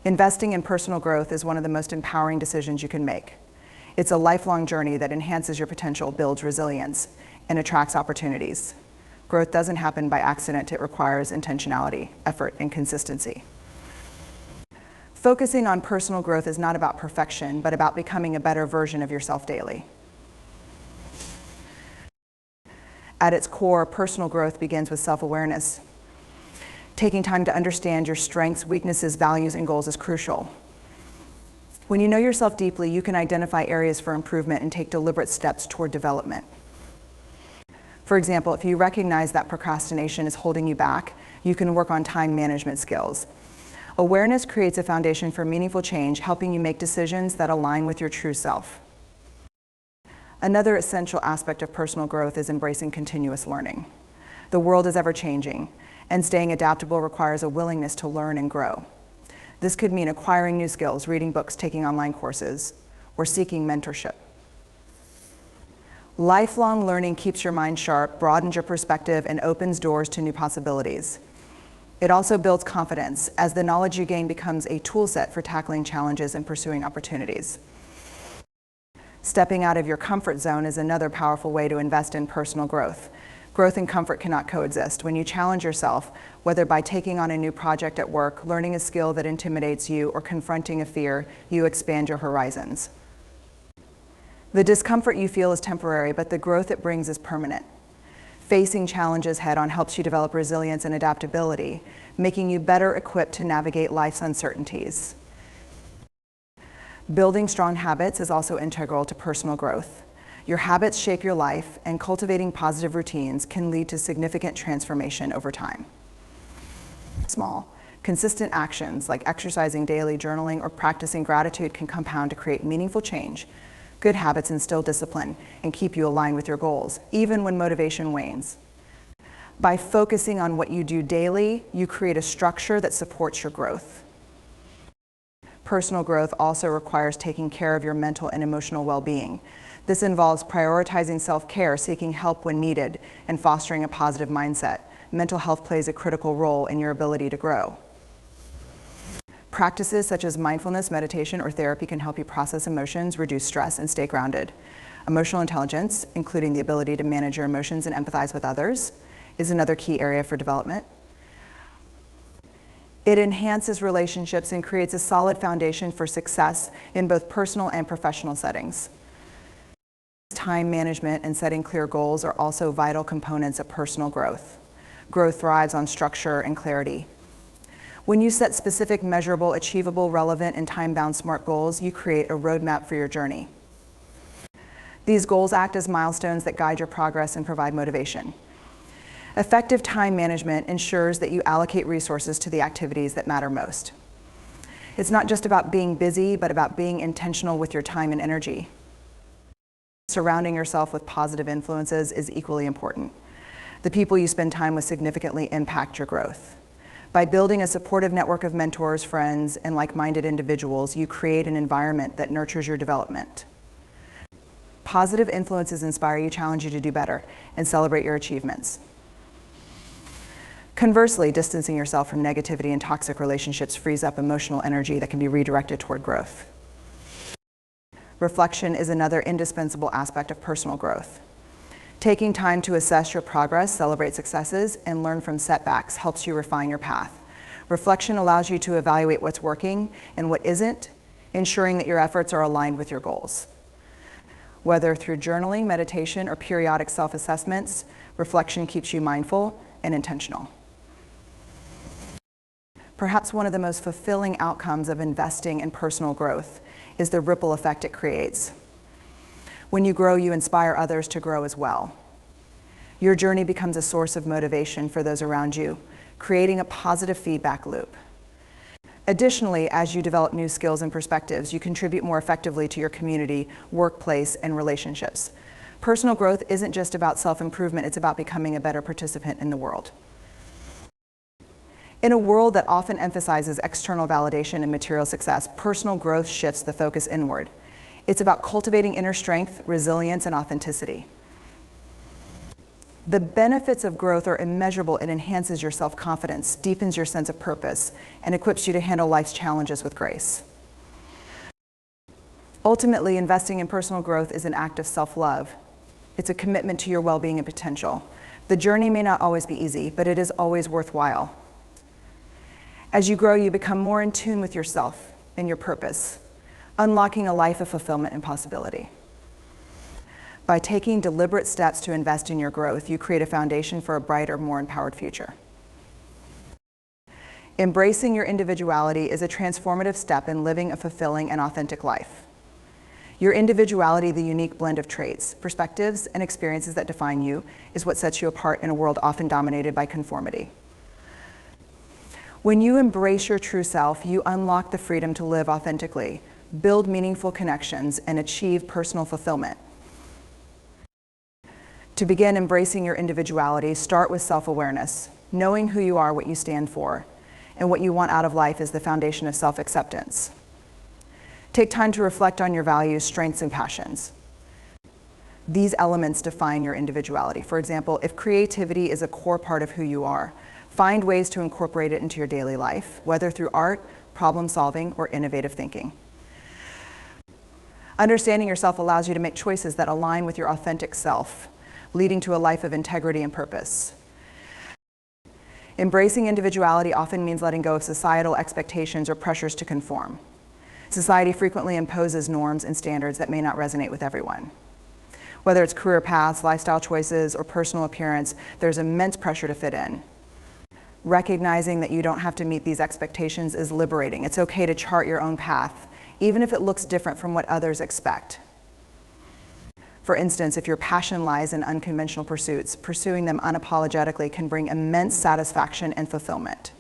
Investing in personal growth is one of the most empowering decisions you can make. It's a lifelong journey that enhances your potential, builds resilience, and attracts opportunities. Growth doesn't happen by accident. It requires intentionality, effort, and consistency. Focusing on personal growth is not about perfection, but about becoming a better version of yourself daily. At its core, personal growth begins with self-awareness. Taking time to understand your strengths, weaknesses, values, and goals is crucial. When you know yourself deeply, you can identify areas for improvement and take deliberate steps toward development. For example, if you recognize that procrastination is holding you back, you can work on time management skills. Awareness creates a foundation for meaningful change, helping you make decisions that align with your true self. Another essential aspect of personal growth is embracing continuous learning. The world is ever-changing, and staying adaptable requires a willingness to learn and grow. This could mean acquiring new skills, reading books, taking online courses, or seeking mentorship. Lifelong learning keeps your mind sharp, broadens your perspective, and opens doors to new possibilities. It also builds confidence, as the knowledge you gain becomes a tool set for tackling challenges and pursuing opportunities. Stepping out of your comfort zone is another powerful way to invest in personal growth. Growth and comfort cannot coexist. When you challenge yourself, whether by taking on a new project at work, learning a skill that intimidates you, or confronting a fear, you expand your horizons. The discomfort you feel is temporary, but the growth it brings is permanent. Facing challenges head-on helps you develop resilience and adaptability, making you better equipped to navigate life's uncertainties. Building strong habits is also integral to personal growth. Your habits shape your life, and cultivating positive routines can lead to significant transformation over time. Small, consistent actions like exercising daily, journaling, or practicing gratitude can compound to create meaningful change. Good habits instill discipline and keep you aligned with your goals, even when motivation wanes. By focusing on what you do daily, you create a structure that supports your growth. Personal growth also requires taking care of your mental and emotional well-being. This involves prioritizing self-care, seeking help when needed, and fostering a positive mindset. Mental health plays a critical role in your ability to grow. Practices such as mindfulness, meditation, or therapy can help you process emotions, reduce stress, and stay grounded. Emotional intelligence, including the ability to manage your emotions and empathize with others, is another key area for development. It enhances relationships and creates a solid foundation for success in both personal and professional settings. Time management and setting clear goals are also vital components of personal growth. Growth thrives on structure and clarity. When you set specific, measurable, achievable, relevant, and time-bound SMART goals, you create a roadmap for your journey. These goals act as milestones that guide your progress and provide motivation. Effective time management ensures that you allocate resources to the activities that matter most. It's not just about being busy, but about being intentional with your time and energy. Surrounding yourself with positive influences is equally important. The people you spend time with significantly impact your growth. By building a supportive network of mentors, friends, and like-minded individuals, you create an environment that nurtures your development. Positive influences inspire you, challenge you to do better, and celebrate your achievements. Conversely, distancing yourself from negativity and toxic relationships frees up emotional energy that can be redirected toward growth. Reflection is another indispensable aspect of personal growth. Taking time to assess your progress, celebrate successes, and learn from setbacks helps you refine your path. Reflection allows you to evaluate what's working and what isn't, ensuring that your efforts are aligned with your goals. Whether through journaling, meditation, or periodic self-assessments, reflection keeps you mindful and intentional. Perhaps one of the most fulfilling outcomes of investing in personal growth is the ripple effect it creates. When you grow, you inspire others to grow as well. Your journey becomes a source of motivation for those around you, creating a positive feedback loop. Additionally, as you develop new skills and perspectives, you contribute more effectively to your community, workplace, and relationships. Personal growth isn't just about self-improvement, it's about becoming a better participant in the world. In a world that often emphasizes external validation and material success, personal growth shifts the focus inward. It's about cultivating inner strength, resilience, and authenticity. The benefits of growth are immeasurable. It enhances your self-confidence, deepens your sense of purpose, and equips you to handle life's challenges with grace. Ultimately, investing in personal growth is an act of self-love. It's a commitment to your well-being and potential. The journey may not always be easy, but it is always worthwhile. As you grow, you become more in tune with yourself and your purpose, unlocking a life of fulfillment and possibility. By taking deliberate steps to invest in your growth, you create a foundation for a brighter, more empowered future. Embracing your individuality is a transformative step in living a fulfilling and authentic life. Your individuality, the unique blend of traits, perspectives, and experiences that define you, is what sets you apart in a world often dominated by conformity. When you embrace your true self, you unlock the freedom to live authentically, build meaningful connections, and achieve personal fulfillment. To begin embracing your individuality, start with self-awareness. Knowing who you are, what you stand for, and what you want out of life is the foundation of self-acceptance. Take time to reflect on your values, strengths, and passions. These elements define your individuality. For example, if creativity is a core part of who you are, find ways to incorporate it into your daily life, whether through art, problem solving, or innovative thinking. Understanding yourself allows you to make choices that align with your authentic self, leading to a life of integrity and purpose. Embracing individuality often means letting go of societal expectations or pressures to conform. Society frequently imposes norms and standards that may not resonate with everyone. Whether it's career paths, lifestyle choices, or personal appearance, there's immense pressure to fit in. Recognizing that you don't have to meet these expectations is liberating. It's okay to chart your own path, even if it looks different from what others expect. For instance, if your passion lies in unconventional pursuits, pursuing them unapologetically can bring immense satisfaction and fulfillment.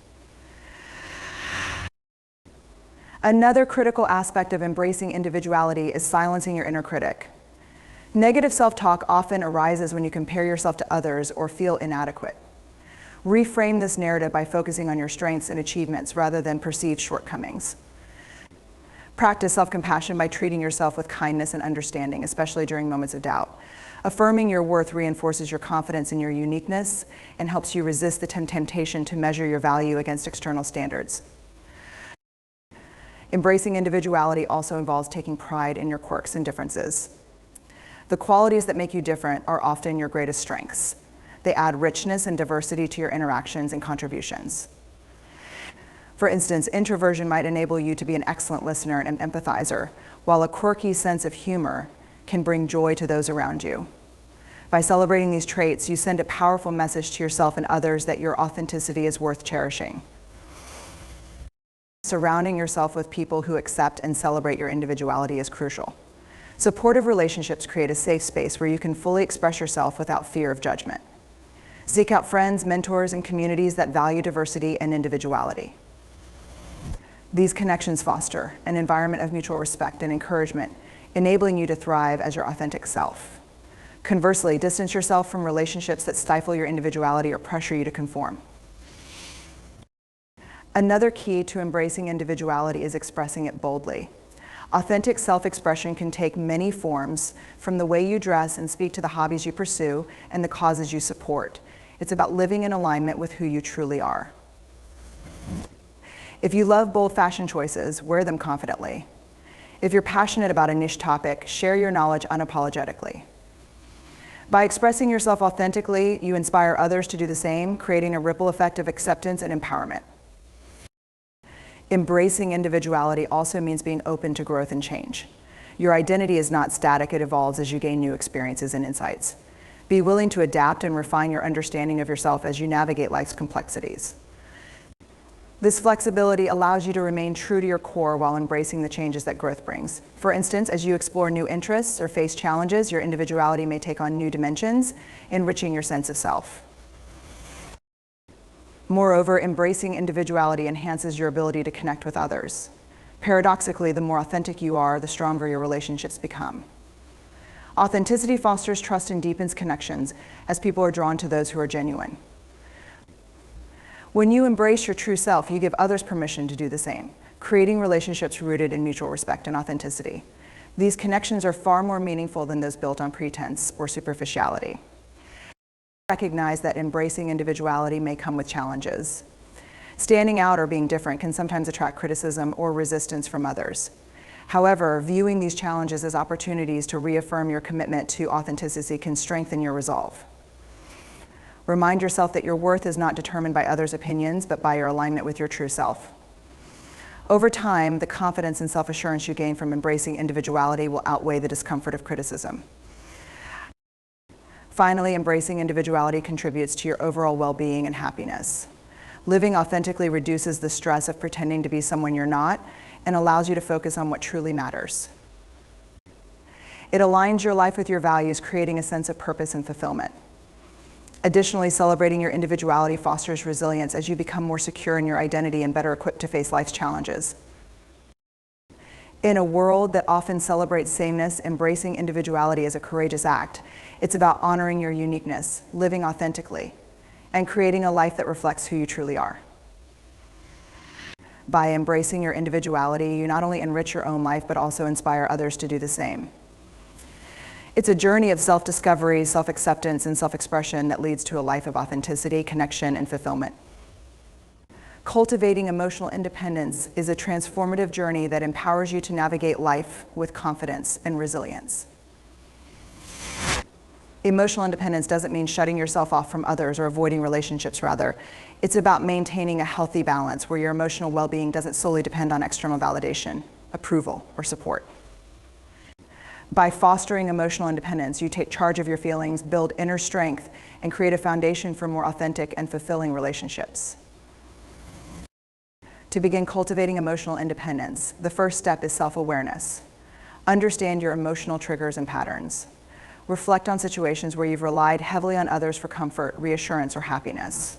Another critical aspect of embracing individuality is silencing your inner critic. Negative self-talk often arises when you compare yourself to others or feel inadequate. Reframe this narrative by focusing on your strengths and achievements rather than perceived shortcomings. Practice self-compassion by treating yourself with kindness and understanding, especially during moments of doubt. Affirming your worth reinforces your confidence in your uniqueness and helps you resist the temptation to measure your value against external standards. Embracing individuality also involves taking pride in your quirks and differences. The qualities that make you different are often your greatest strengths. They add richness and diversity to your interactions and contributions. For instance, introversion might enable you to be an excellent listener and an empathizer, while a quirky sense of humor can bring joy to those around you. By celebrating these traits, you send a powerful message to yourself and others that your authenticity is worth cherishing. Surrounding yourself with people who accept and celebrate your individuality is crucial. Supportive relationships create a safe space where you can fully express yourself without fear of judgment. Seek out friends, mentors, and communities that value diversity and individuality. These connections foster an environment of mutual respect and encouragement, enabling you to thrive as your authentic self. Conversely, distance yourself from relationships that stifle your individuality or pressure you to conform. Another key to embracing individuality is expressing it boldly. Authentic self-expression can take many forms, from the way you dress and speak to the hobbies you pursue and the causes you support. It's about living in alignment with who you truly are. If you love bold fashion choices, wear them confidently. If you're passionate about a niche topic, share your knowledge unapologetically. By expressing yourself authentically, you inspire others to do the same, creating a ripple effect of acceptance and empowerment. Embracing individuality also means being open to growth and change. Your identity is not static, it evolves as you gain new experiences and insights. Be willing to adapt and refine your understanding of yourself as you navigate life's complexities. This flexibility allows you to remain true to your core while embracing the changes that growth brings. For instance, as you explore new interests or face challenges, your individuality may take on new dimensions, enriching your sense of self. Moreover, embracing individuality enhances your ability to connect with others. Paradoxically, the more authentic you are, the stronger your relationships become. Authenticity fosters trust and deepens connections, as people are drawn to those who are genuine. When you embrace your true self, you give others permission to do the same, creating relationships rooted in mutual respect and authenticity. These connections are far more meaningful than those built on pretense or superficiality. Recognize that embracing individuality may come with challenges. Standing out or being different can sometimes attract criticism or resistance from others. However, viewing these challenges as opportunities to reaffirm your commitment to authenticity can strengthen your resolve. Remind yourself that your worth is not determined by others' opinions, but by your alignment with your true self. Over time, the confidence and self-assurance you gain from embracing individuality will outweigh the discomfort of criticism. Finally, embracing individuality contributes to your overall well-being and happiness. Living authentically reduces the stress of pretending to be someone you're not and allows you to focus on what truly matters. It aligns your life with your values, creating a sense of purpose and fulfillment. Additionally, celebrating your individuality fosters resilience as you become more secure in your identity and better equipped to face life's challenges. In a world that often celebrates sameness, embracing individuality is a courageous act. It's about honoring your uniqueness, living authentically, and creating a life that reflects who you truly are. By embracing your individuality, you not only enrich your own life, but also inspire others to do the same. It's a journey of self-discovery, self-acceptance, and self-expression that leads to a life of authenticity, connection, and fulfillment. Cultivating emotional independence is a transformative journey that empowers you to navigate life with confidence and resilience. Emotional independence doesn't mean shutting yourself off from others or avoiding relationships, rather. It's about maintaining a healthy balance where your emotional well-being doesn't solely depend on external validation, approval, or support. By fostering emotional independence, you take charge of your feelings, build inner strength, and create a foundation for more authentic and fulfilling relationships. To begin cultivating emotional independence, the first step is self-awareness. Understand your emotional triggers and patterns. Reflect on situations where you've relied heavily on others for comfort, reassurance, or happiness.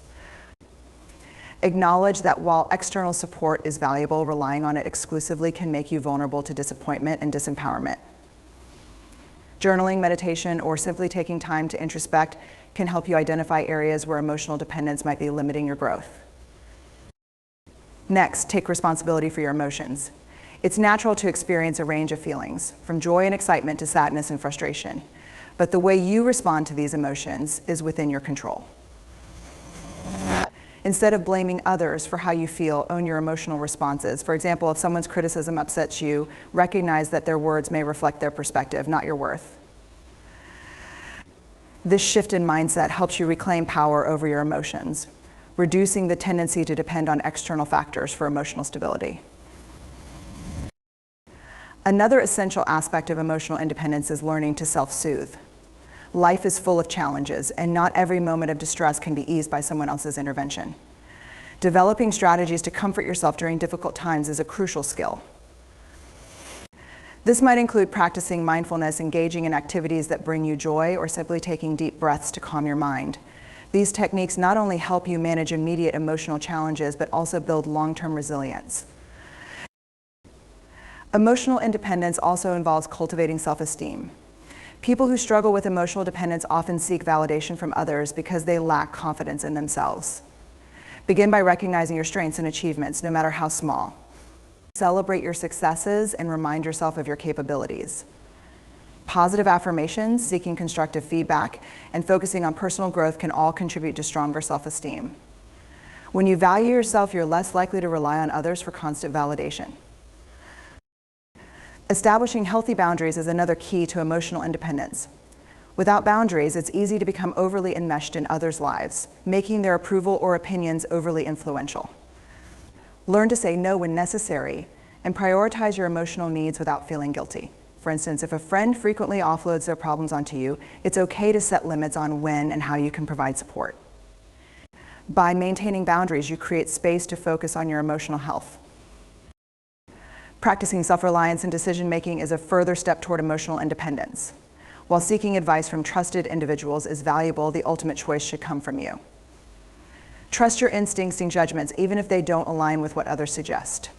Acknowledge that while external support is valuable, relying on it exclusively can make you vulnerable to disappointment and disempowerment. Journaling, meditation, or simply taking time to introspect can help you identify areas where emotional dependence might be limiting your growth. Next, take responsibility for your emotions. It's natural to experience a range of feelings, from joy and excitement to sadness and frustration. But the way you respond to these emotions is within your control. Instead of blaming others for how you feel, own your emotional responses. For example, if someone's criticism upsets you, recognize that their words may reflect their perspective, not your worth. This shift in mindset helps you reclaim power over your emotions, reducing the tendency to depend on external factors for emotional stability. Another essential aspect of emotional independence is learning to self-soothe. Life is full of challenges, and not every moment of distress can be eased by someone else's intervention. Developing strategies to comfort yourself during difficult times is a crucial skill. This might include practicing mindfulness, engaging in activities that bring you joy, or simply taking deep breaths to calm your mind. These techniques not only help you manage immediate emotional challenges, but also build long-term resilience. Emotional independence also involves cultivating self-esteem. People who struggle with emotional dependence often seek validation from others because they lack confidence in themselves. Begin by recognizing your strengths and achievements, no matter how small. Celebrate your successes and remind yourself of your capabilities. Positive affirmations, seeking constructive feedback, and focusing on personal growth can all contribute to stronger self-esteem. When you value yourself, you're less likely to rely on others for constant validation. Establishing healthy boundaries is another key to emotional independence. Without boundaries, it's easy to become overly enmeshed in others' lives, making their approval or opinions overly influential. Learn to say no when necessary, and prioritize your emotional needs without feeling guilty. For instance, if a friend frequently offloads their problems onto you, it's okay to set limits on when and how you can provide support. By maintaining boundaries, you create space to focus on your emotional health. Practicing self-reliance and decision-making is a further step toward emotional independence. While seeking advice from trusted individuals is valuable, the ultimate choice should come from you. Trust your instincts and judgments, even if they don't align with what others suggest.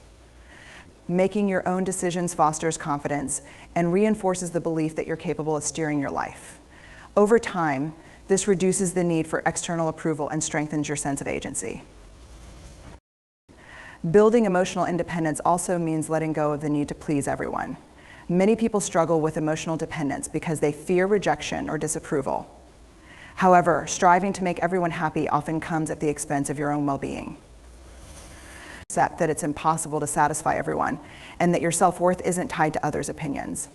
Making your own decisions fosters confidence and reinforces the belief that you're capable of steering your life. Over time, this reduces the need for external approval and strengthens your sense of agency. Building emotional independence also means letting go of the need to please everyone. Many people struggle with emotional dependence because they fear rejection or disapproval. However, striving to make everyone happy often comes at the expense of your own well-being. Accept that it's impossible to satisfy everyone, and that your self-worth isn't tied to others' opinions.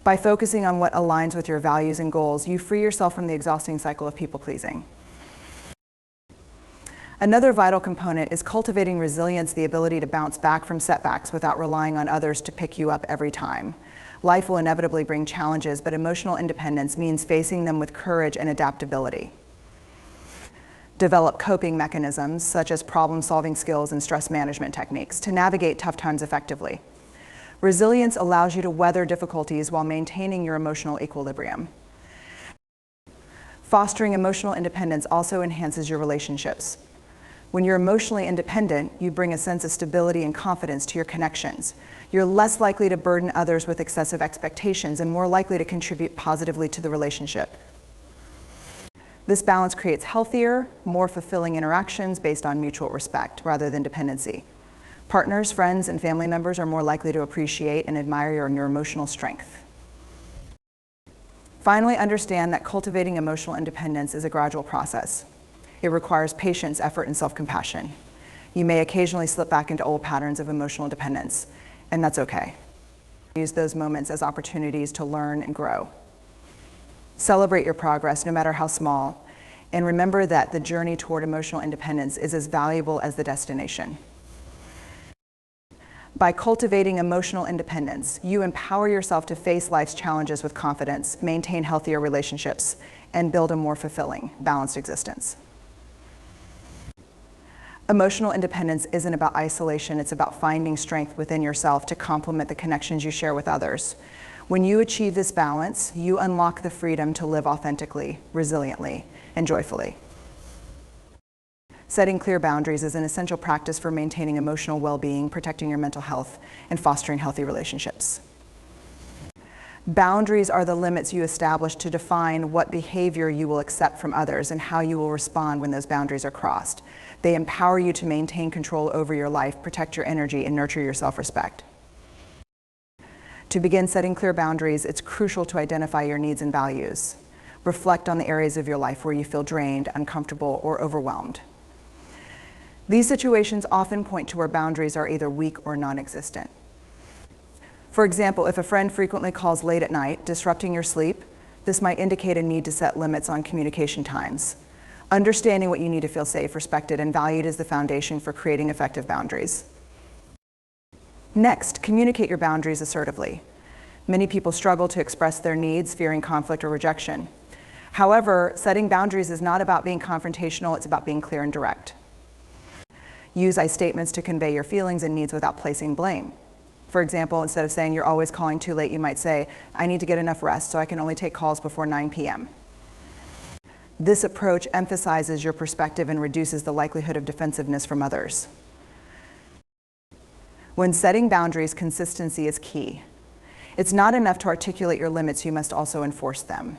By focusing on what aligns with your values and goals, you free yourself from the exhausting cycle of people-pleasing. Another vital component is cultivating resilience, the ability to bounce back from setbacks without relying on others to pick you up every time. Life will inevitably bring challenges, but emotional independence means facing them with courage and adaptability. Develop coping mechanisms, such as problem-solving skills and stress management techniques, to navigate tough times effectively. Resilience allows you to weather difficulties while maintaining your emotional equilibrium. Fostering emotional independence also enhances your relationships. When you're emotionally independent, you bring a sense of stability and confidence to your connections. You're less likely to burden others with excessive expectations and more likely to contribute positively to the relationship. This balance creates healthier, more fulfilling interactions based on mutual respect rather than dependency. Partners, friends, and family members are more likely to appreciate and admire your emotional strength. Finally, understand that cultivating emotional independence is a gradual process. It requires patience, effort, and self-compassion. You may occasionally slip back into old patterns of emotional dependence, and that's okay. Use those moments as opportunities to learn and grow. Celebrate your progress, no matter how small, and remember that the journey toward emotional independence is as valuable as the destination. By cultivating emotional independence, you empower yourself to face life's challenges with confidence, maintain healthier relationships, and build a more fulfilling, balanced existence. Emotional independence isn't about isolation, it's about finding strength within yourself to complement the connections you share with others. When you achieve this balance, you unlock the freedom to live authentically, resiliently, and joyfully. Setting clear boundaries is an essential practice for maintaining emotional well-being, protecting your mental health, and fostering healthy relationships. Boundaries are the limits you establish to define what behavior you will accept from others and how you will respond when those boundaries are crossed. They empower you to maintain control over your life, protect your energy, and nurture your self-respect. To begin setting clear boundaries, it's crucial to identify your needs and values. Reflect on the areas of your life where you feel drained, uncomfortable, or overwhelmed. These situations often point to where boundaries are either weak or non-existent. For example, if a friend frequently calls late at night, disrupting your sleep, this might indicate a need to set limits on communication times. Understanding what you need to feel safe, respected, and valued is the foundation for creating effective boundaries. Next, communicate your boundaries assertively. Many people struggle to express their needs, fearing conflict or rejection. However, setting boundaries is not about being confrontational, it's about being clear and direct. Use I statements to convey your feelings and needs without placing blame. For example, instead of saying you're always calling too late, you might say, I need to get enough rest so I can only take calls before 9 p.m. This approach emphasizes your perspective and reduces the likelihood of defensiveness from others. When setting boundaries, consistency is key. It's not enough to articulate your limits, you must also enforce them.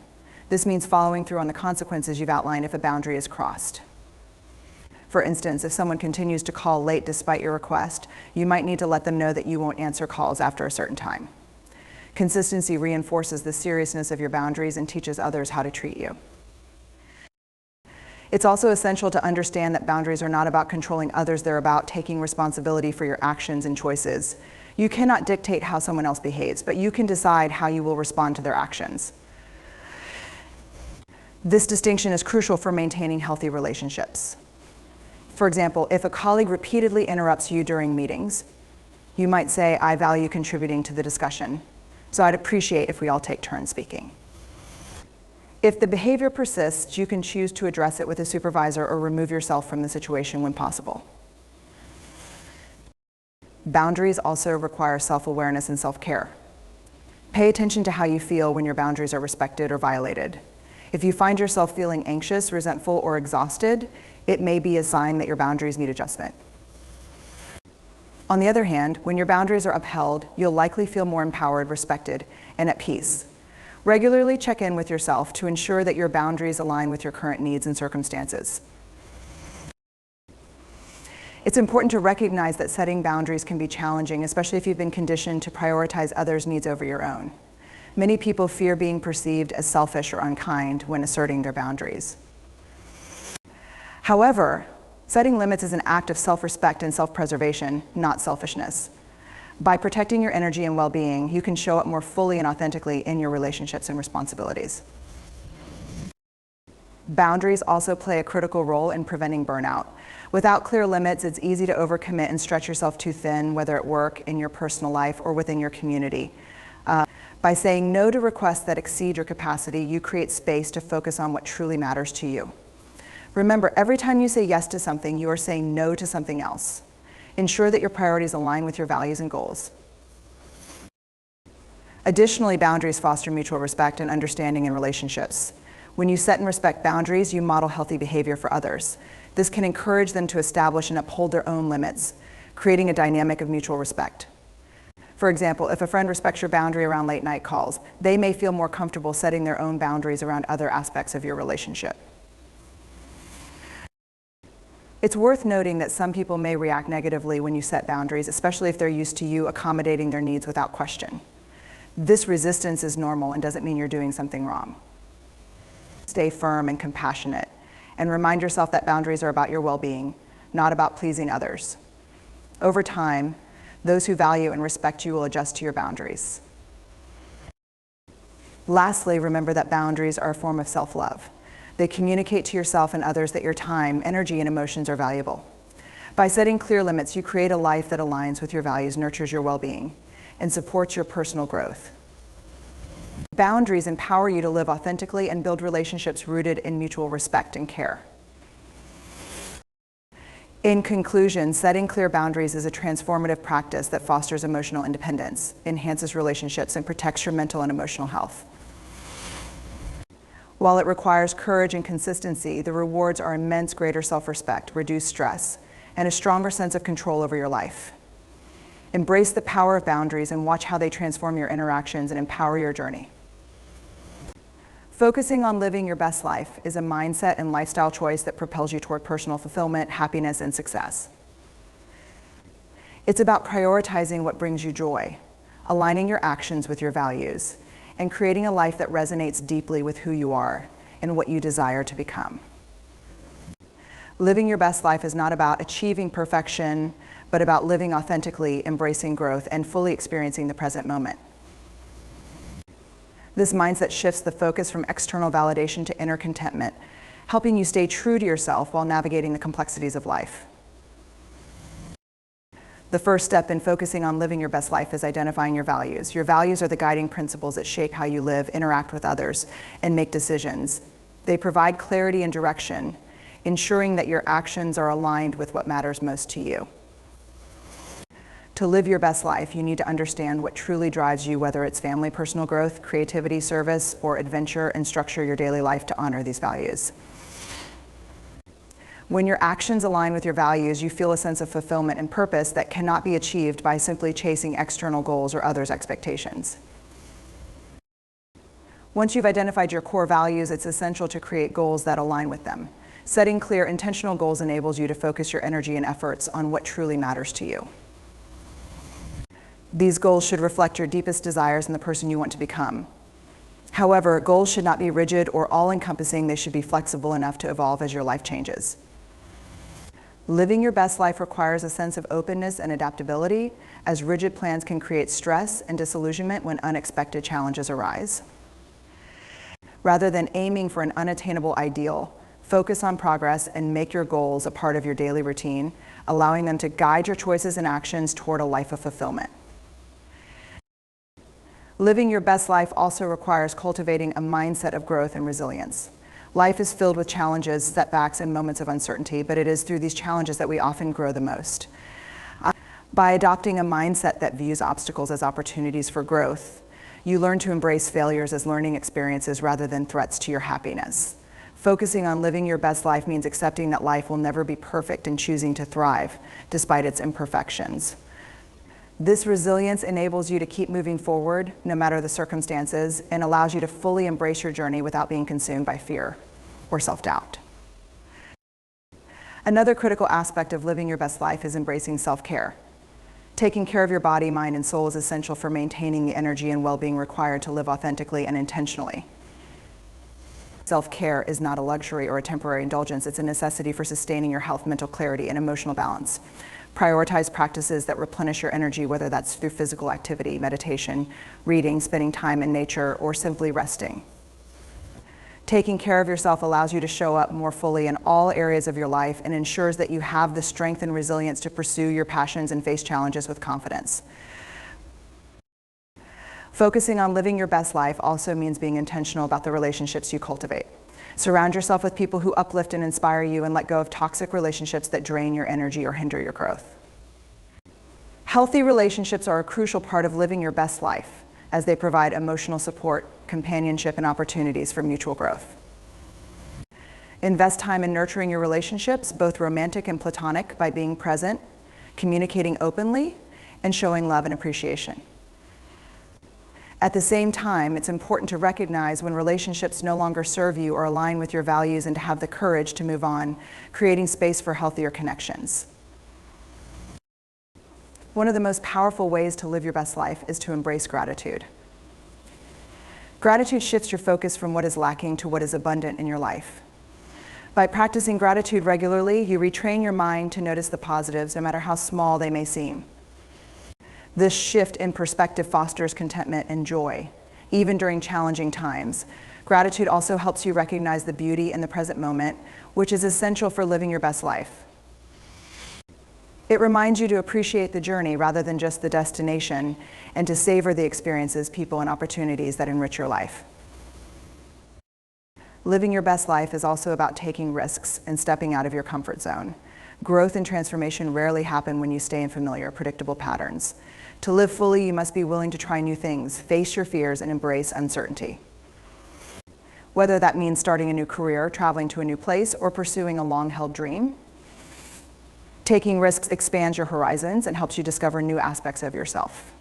This means following through on the consequences you've outlined if a boundary is crossed. For instance, if someone continues to call late despite your request, you might need to let them know that you won't answer calls after a certain time. Consistency reinforces the seriousness of your boundaries and teaches others how to treat you. It's also essential to understand that boundaries are not about controlling others, they're about taking responsibility for your actions and choices. You cannot dictate how someone else behaves, but you can decide how you will respond to their actions. This distinction is crucial for maintaining healthy relationships. For example, if a colleague repeatedly interrupts you during meetings, you might say, I value contributing to the discussion, so I'd appreciate if we all take turns speaking. If the behavior persists, you can choose to address it with a supervisor or remove yourself from the situation when possible. Boundaries also require self-awareness and self-care. Pay attention to how you feel when your boundaries are respected or violated. If you find yourself feeling anxious, resentful, or exhausted, it may be a sign that your boundaries need adjustment. On the other hand, when your boundaries are upheld, you'll likely feel more empowered, respected, and at peace. Regularly check in with yourself to ensure that your boundaries align with your current needs and circumstances. It's important to recognize that setting boundaries can be challenging, especially if you've been conditioned to prioritize others' needs over your own. Many people fear being perceived as selfish or unkind when asserting their boundaries. However, setting limits is an act of self-respect and self-preservation, not selfishness. By protecting your energy and well-being, you can show up more fully and authentically in your relationships and responsibilities. Boundaries also play a critical role in preventing burnout. Without clear limits, it's easy to overcommit and stretch yourself too thin, whether at work, in your personal life, or within your community. By saying no to requests that exceed your capacity, you create space to focus on what truly matters to you. Remember, every time you say yes to something, you are saying no to something else. Ensure that your priorities align with your values and goals. Additionally, boundaries foster mutual respect and understanding in relationships. When you set and respect boundaries, you model healthy behavior for others. This can encourage them to establish and uphold their own limits, creating a dynamic of mutual respect. For example, if a friend respects your boundary around late night calls, they may feel more comfortable setting their own boundaries around other aspects of your relationship. It's worth noting that some people may react negatively when you set boundaries, especially if they're used to you accommodating their needs without question. This resistance is normal and doesn't mean you're doing something wrong. Stay firm and compassionate, and remind yourself that boundaries are about your well-being, not about pleasing others. Over time, those who value and respect you will adjust to your boundaries. Lastly, remember that boundaries are a form of self-love. They communicate to yourself and others that your time, energy, and emotions are valuable. By setting clear limits, you create a life that aligns with your values, nurtures your well-being, and supports your personal growth. Boundaries empower you to live authentically and build relationships rooted in mutual respect and care. In conclusion, setting clear boundaries is a transformative practice that fosters emotional independence, enhances relationships, and protects your mental and emotional health. While it requires courage and consistency, the rewards are immense greater self-respect, reduced stress, and a stronger sense of control over your life. Embrace the power of boundaries and watch how they transform your interactions and empower your journey. Focusing on living your best life is a mindset and lifestyle choice that propels you toward personal fulfillment, happiness, and success. It's about prioritizing what brings you joy, aligning your actions with your values, and creating a life that resonates deeply with who you are and what you desire to become. Living your best life is not about achieving perfection, but about living authentically, embracing growth, and fully experiencing the present moment. This mindset shifts the focus from external validation to inner contentment, helping you stay true to yourself while navigating the complexities of life. The first step in focusing on living your best life is identifying your values. Your values are the guiding principles that shape how you live, interact with others, and make decisions. They provide clarity and direction, ensuring that your actions are aligned with what matters most to you. To live your best life, you need to understand what truly drives you, whether it's family, personal growth, creativity, service, or adventure, and structure your daily life to honor these values. When your actions align with your values, you feel a sense of fulfillment and purpose that cannot be achieved by simply chasing external goals or others' expectations. Once you've identified your core values, it's essential to create goals that align with them. Setting clear, intentional goals enables you to focus your energy and efforts on what truly matters to you. These goals should reflect your deepest desires and the person you want to become. However, goals should not be rigid or all-encompassing. They should be flexible enough to evolve as your life changes. Living your best life requires a sense of openness and adaptability, as rigid plans can create stress and disillusionment when unexpected challenges arise. Rather than aiming for an unattainable ideal, focus on progress and make your goals a part of your daily routine, allowing them to guide your choices and actions toward a life of fulfillment. Living your best life also requires cultivating a mindset of growth and resilience. Life is filled with challenges, setbacks, and moments of uncertainty, but it is through these challenges that we often grow the most. By adopting a mindset that views obstacles as opportunities for growth, you learn to embrace failures as learning experiences rather than threats to your happiness. Focusing on living your best life means accepting that life will never be perfect and choosing to thrive despite its imperfections. This resilience enables you to keep moving forward no matter the circumstances and allows you to fully embrace your journey without being consumed by fear or self-doubt. Another critical aspect of living your best life is embracing self-care. Taking care of your body, mind, and soul is essential for maintaining the energy and well-being required to live authentically and intentionally. Self-care is not a luxury or a temporary indulgence. It's a necessity for sustaining your health, mental clarity, and emotional balance. Prioritize practices that replenish your energy, whether that's through physical activity, meditation, reading, spending time in nature, or simply resting. Taking care of yourself allows you to show up more fully in all areas of your life and ensures that you have the strength and resilience to pursue your passions and face challenges with confidence. Focusing on living your best life also means being intentional about the relationships you cultivate. Surround yourself with people who uplift and inspire you, and let go of toxic relationships that drain your energy or hinder your growth. Healthy relationships are a crucial part of living your best life, as they provide emotional support, companionship, and opportunities for mutual growth. Invest time in nurturing your relationships, both romantic and platonic, by being present, communicating openly, and showing love and appreciation. At the same time, it's important to recognize when relationships no longer serve you or align with your values, and to have the courage to move on, creating space for healthier connections. One of the most powerful ways to live your best life is to embrace gratitude. Gratitude shifts your focus from what is lacking to what is abundant in your life. By practicing gratitude regularly, you retrain your mind to notice the positives, no matter how small they may seem. This shift in perspective fosters contentment and joy, even during challenging times. Gratitude also helps you recognize the beauty in the present moment, which is essential for living your best life. It reminds you to appreciate the journey rather than just the destination, and to savor the experiences, people, and opportunities that enrich your life. Living your best life is also about taking risks and stepping out of your comfort zone. Growth and transformation rarely happen when you stay in familiar, predictable patterns. To live fully, you must be willing to try new things, face your fears, and embrace uncertainty. Whether that means starting a new career, traveling to a new place, or pursuing a long-held dream, taking risks expands your horizons and helps you discover new aspects of yourself.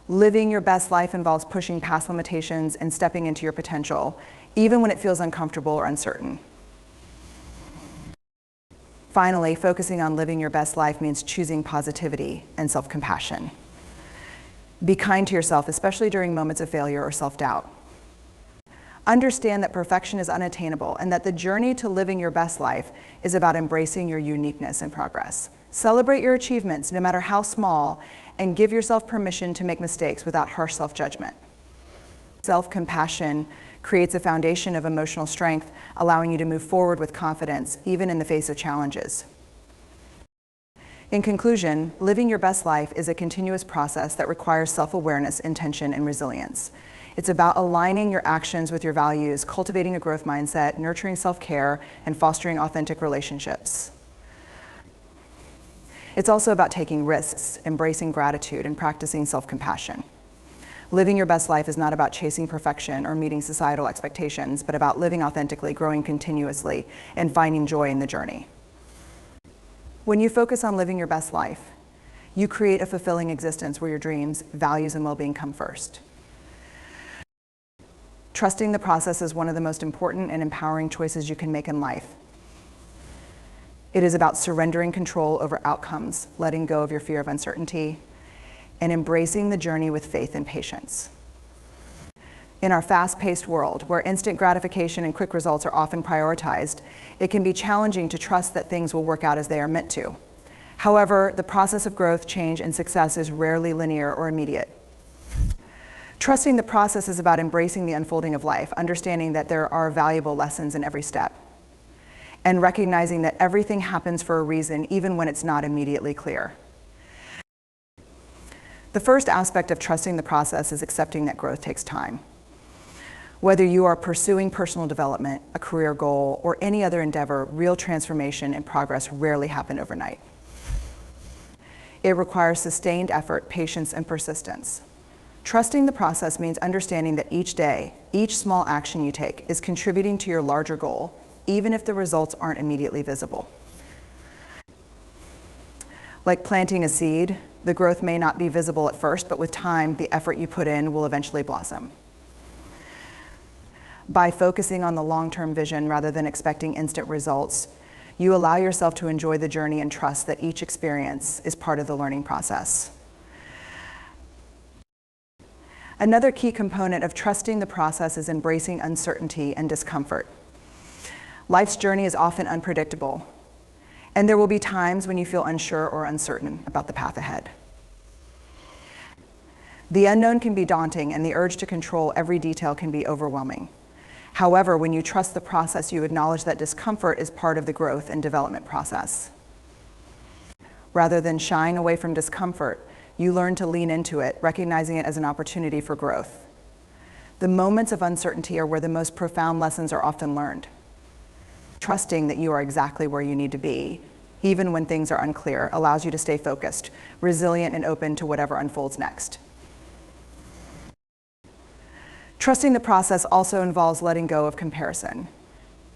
Living your best life involves pushing past limitations and stepping into your potential, even when it feels uncomfortable or uncertain. Finally, focusing on living your best life means choosing positivity and self-compassion. Be kind to yourself, especially during moments of failure or self-doubt. Understand that perfection is unattainable, and that the journey to living your best life is about embracing your uniqueness and progress. Celebrate your achievements, no matter how small, and give yourself permission to make mistakes without harsh self-judgment. Self-compassion creates a foundation of emotional strength, allowing you to move forward with confidence, even in the face of challenges. In conclusion, living your best life is a continuous process that requires self-awareness, intention, and resilience. It's about aligning your actions with your values, cultivating a growth mindset, nurturing self-care, and fostering authentic relationships. It's also about taking risks, embracing gratitude, and practicing self-compassion. Living your best life is not about chasing perfection or meeting societal expectations, but about living authentically, growing continuously, and finding joy in the journey. When you focus on living your best life, you create a fulfilling existence where your dreams, values, and well-being come first. Trusting the process is one of the most important and empowering choices you can make in life. It is about surrendering control over outcomes, letting go of your fear of uncertainty, and embracing the journey with faith and patience. In our fast-paced world, where instant gratification and quick results are often prioritized, it can be challenging to trust that things will work out as they are meant to. However, the process of growth, change, and success is rarely linear or immediate. Trusting the process is about embracing the unfolding of life, understanding that there are valuable lessons in every step, and recognizing that everything happens for a reason, even when it's not immediately clear. The first aspect of trusting the process is accepting that growth takes time. Whether you are pursuing personal development, a career goal, or any other endeavor, real transformation and progress rarely happen overnight. It requires sustained effort, patience, and persistence. Trusting the process means understanding that each day, each small action you take is contributing to your larger goal, even if the results aren't immediately visible. Like planting a seed, the growth may not be visible at first, but with time, the effort you put in will eventually blossom. By focusing on the long-term vision rather than expecting instant results, You allow yourself to enjoy the journey and trust that each experience is part of the learning process. Another key component of trusting the process is embracing uncertainty and discomfort. Life's journey is often unpredictable, and there will be times when you feel unsure or uncertain about the path ahead. The unknown can be daunting, and the urge to control every detail can be overwhelming. However, when you trust the process, you acknowledge that discomfort is part of the growth and development process. Rather than shying away from discomfort, you learn to lean into it, recognizing it as an opportunity for growth. The moments of uncertainty are where the most profound lessons are often learned. Trusting that you are exactly where you need to be, even when things are unclear, allows you to stay focused, resilient, and open to whatever unfolds next. Trusting the process also involves letting go of comparison.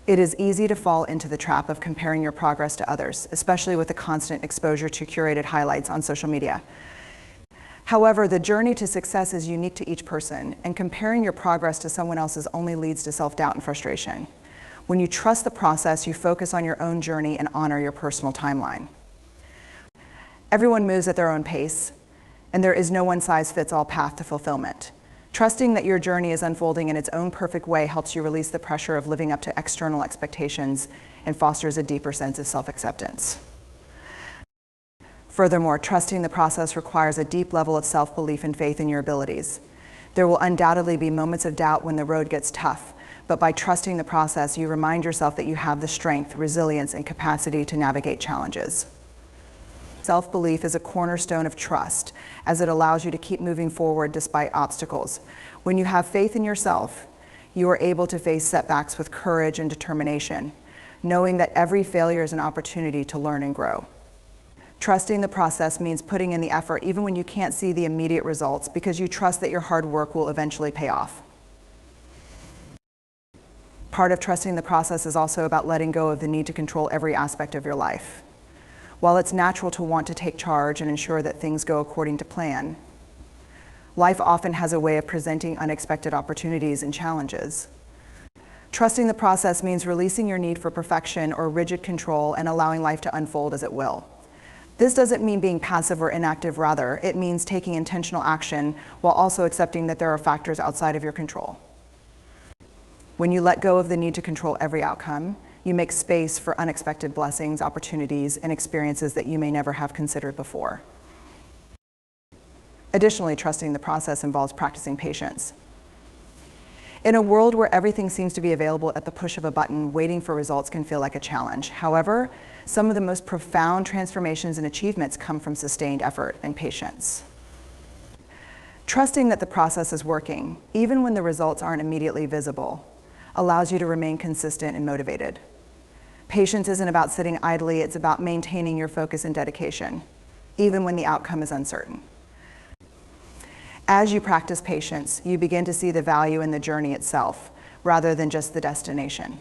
It is easy to fall into the trap of comparing your progress to others, especially with the constant exposure to curated highlights on social media. However, the journey to success is unique to each person, and comparing your progress to someone else's only leads to self-doubt and frustration. When you trust the process, you focus on your own journey and honor your personal timeline. Everyone moves at their own pace, and there is no one-size-fits-all path to fulfillment. Trusting that your journey is unfolding in its own perfect way helps you release the pressure of living up to external expectations and fosters a deeper sense of self-acceptance. Furthermore, trusting the process requires a deep level of self-belief and faith in your abilities. There will undoubtedly be moments of doubt when the road gets tough, but by trusting the process, you remind yourself that you have the strength, resilience, and capacity to navigate challenges. Self-belief is a cornerstone of trust, as it allows you to keep moving forward despite obstacles. When you have faith in yourself, you are able to face setbacks with courage and determination, knowing that every failure is an opportunity to learn and grow. Trusting the process means putting in the effort even when you can't see the immediate results, because you trust that your hard work will eventually pay off. Part of trusting the process is also about letting go of the need to control every aspect of your life. While it's natural to want to take charge and ensure that things go according to plan, life often has a way of presenting unexpected opportunities and challenges. Trusting the process means releasing your need for perfection or rigid control and allowing life to unfold as it will. This doesn't mean being passive or inactive, rather, it means taking intentional action while also accepting that there are factors outside of your control. When you let go of the need to control every outcome, you make space for unexpected blessings, opportunities, and experiences that you may never have considered before. Additionally, trusting the process involves practicing patience. In a world where everything seems to be available at the push of a button, waiting for results can feel like a challenge. However, some of the most profound transformations and achievements come from sustained effort and patience. Trusting that the process is working, even when the results aren't immediately visible, allows you to remain consistent and motivated. Patience isn't about sitting idly, it's about maintaining your focus and dedication, even when the outcome is uncertain. As you practice patience, you begin to see the value in the journey itself, rather than just the destination.